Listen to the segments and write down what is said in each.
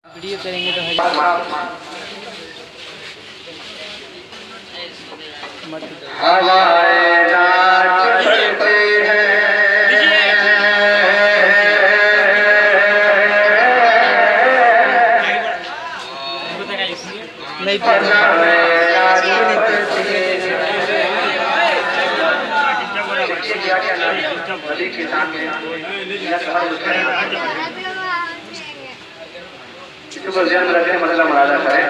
Video करेंगे तो हवाएं नाच पड़ती हैं, नहीं इसको ध्यान में रखने मसला मुरादा करें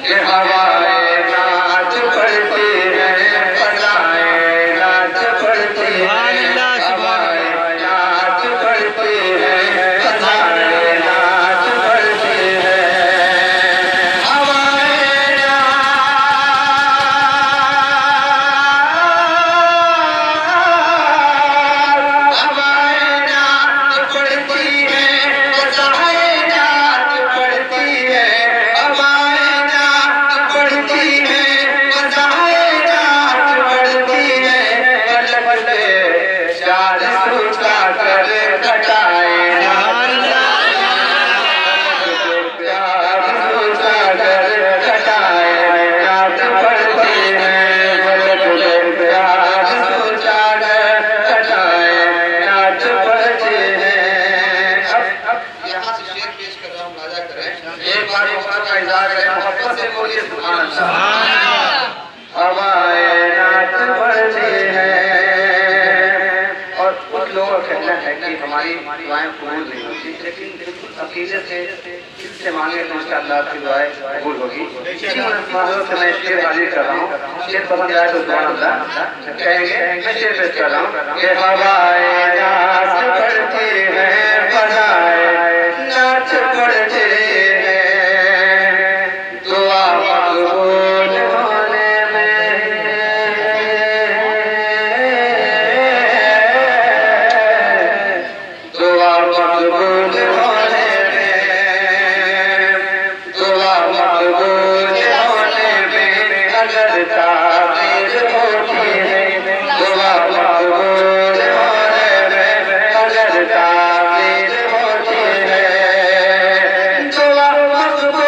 कि हवाएं नाच पड़ती हैं, फजाएं नाच पड़ती हैं, हवाएं नाच पड़ती हैं, फजाएं नाच पड़ती हैं, हवाएं नाच पड़ती हैं, फजाएं नाच पड़ती हैं, हवाएं नाच पड़ती हैं, फजाएं नाच पड़ती हैं, पल पल चार सूखा कर कटाए प्यार सूखा कर कटाए नाच पड़ती हैं, पल पल प्यार सूखा कर कटाए नाच पड़ती हैं। अब यहाँ से शेर पेश कर रहा हूँ, राजा करें एक बार मोहब्बत का इज़हार करें, मोहब्बत से बोलिए सुभान अल्लाह। हवाएं नाच पड़ती हैं। और कुछ लोगों का कहना है कि हमारी दुआएं कबूल नहीं होती, लेकिन अकीदत से इससे मांगे तो इंशाअल्लाह आपकी दुआएं कबूल होगी। इसी माहौल से मैं शेर हाजिर कर रहा हूँ, शेर पसंद आए तो सुभान अल्लाह कहेंगे। मैं शेर पेश कर रहा हूँ कि हवाएं नाच पड़ती हैं, फजाएं नाच पड़ती हैं, दुआ मकबूल होने में दुआ मकबूल होने में दुआ मकबूल होने में अगर ताक़ीद होती है, दुआ मकबूल होने में अगर ताक़ीद होती है, दुआ मकबूल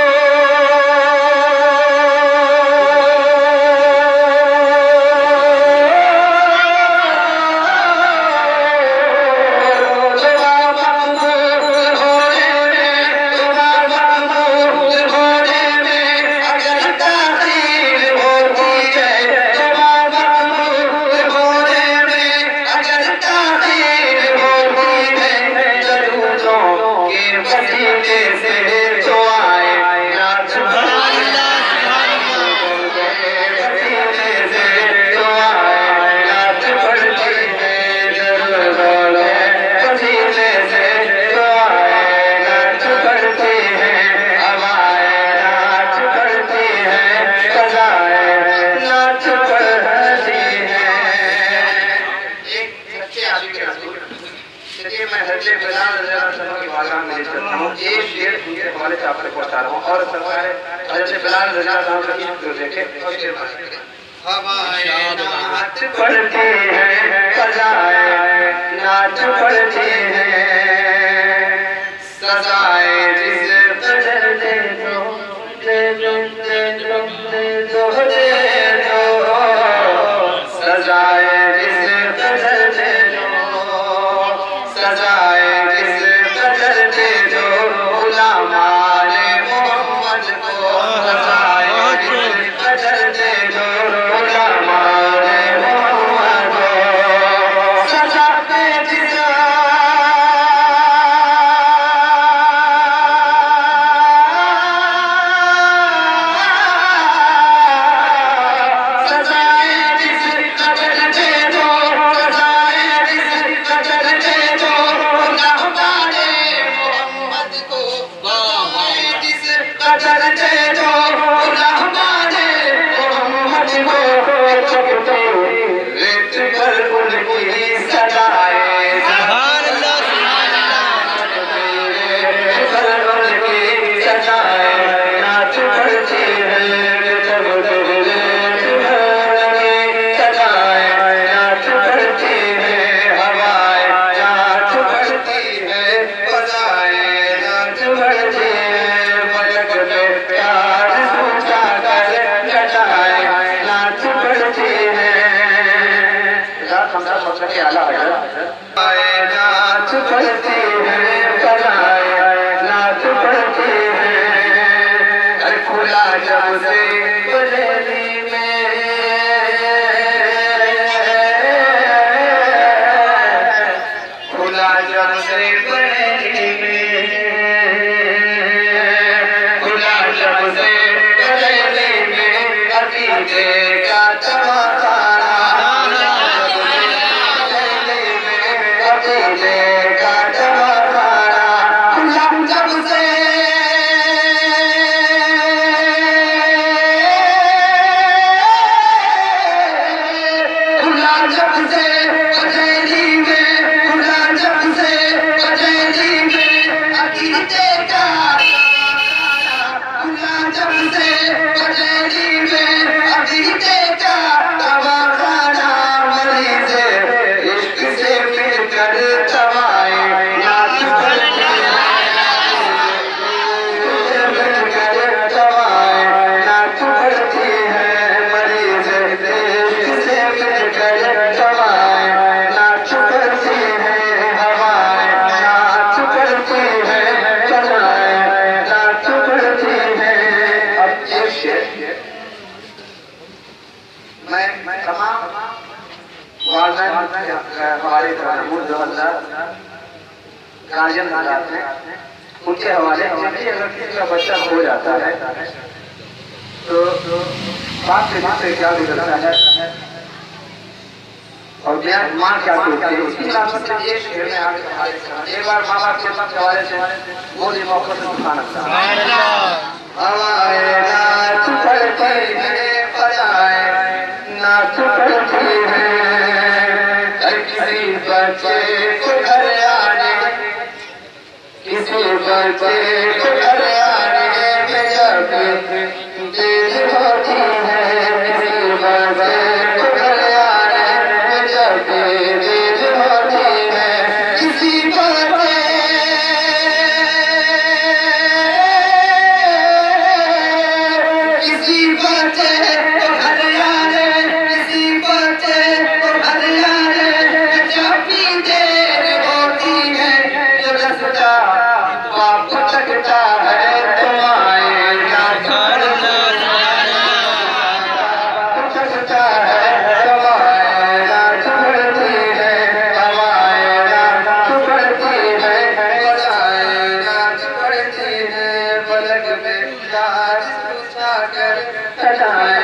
और सरकार हज़रत बिलाल रज़ी अल्लाह अन्हु की जो देखे और शेर माने हवाएं नाच पड़ती हैं, फजाएं नाच पड़ती हैं, सजाएं जिस कदर दे दो दे दो दे दो दे दो दे दो, सजाएं जिस कदर दे दो, सजाएं जिस कदर दे दो, गुलामाने मोहम्मद को सजाएं जिस कदर दे दो, गुलामाने मोहम्मद को सजाएं जिस सजाएं जिस कदर दे दो, सजाएं जिस कदर दे दो, गुलामाने मोहम्मद को सजाएं जिस कदर दे दो, गुलामाने मोहम्मद को चकते रेत पर उनकी सदाएं सुभान अल्लाह सुभान अल्लाह पर उनकी सदाएं नाच पड़ती हैं, जब रेत पर उनकी सदाएं नाच पड़ती हैं, हवाएं नाच पड़ती हैं, फजाएं नाच पड़ती हैं, के आला हजरत नाच पढ़ते हैं पढ़ाए नाच पढ़ते हैं खुला जब से बरेली में खुला जब से बरेली में खुला जब से बरेली में अकीदे का तमाखाना अकीदे का तमाखाना खुला जब से खुला जब से बरेली में खुला जब से बरेली में अकीदे का खुला जब से बरेली में अकीदे का तमाखाना मरीज़ इश्क से मिलकर दवाएं नाच पढ़ते मिलकर दवाएं नाच पढ़ती है मरीज़ इश्क से मिलकर दवाएं नाच पढ़ती है हवाएं नाच पढ़ती है चलाएं नाच पढ़ती है। अब एक शेर मैं तमाम हमारे जो गार्जियन हालात हैं उनके हवाले से अगर किसी का बच्चा हो जाता है तो बाप के से क्या गुजरता है और माँ क्या सोचती है उसकी मुनासिबत में ये शेर में आगे हवाले कहा एक बार माँ बाप के हवाले से बोली मौका से सुखाना हवाएं नाच पढ़ती है बजाए नाच पढ़ती है किसी बच्चे को घर आने किसी बच्चे को घर आने में जब देर होती है किसी बच्चे को घर आने में जब देर होती है किसी बच्चे किसी बच्चे को घर आने किसी बच्चे को घर आने जब भी देर होती है जो रास्ता बाप भटकता है तुम आए नाच भटकता है तुम आए नाच पढ़ती है हवाएं नाच पढ़ती है बजाए नाच पढ़ती है पलक में लाश उठाकर हटाए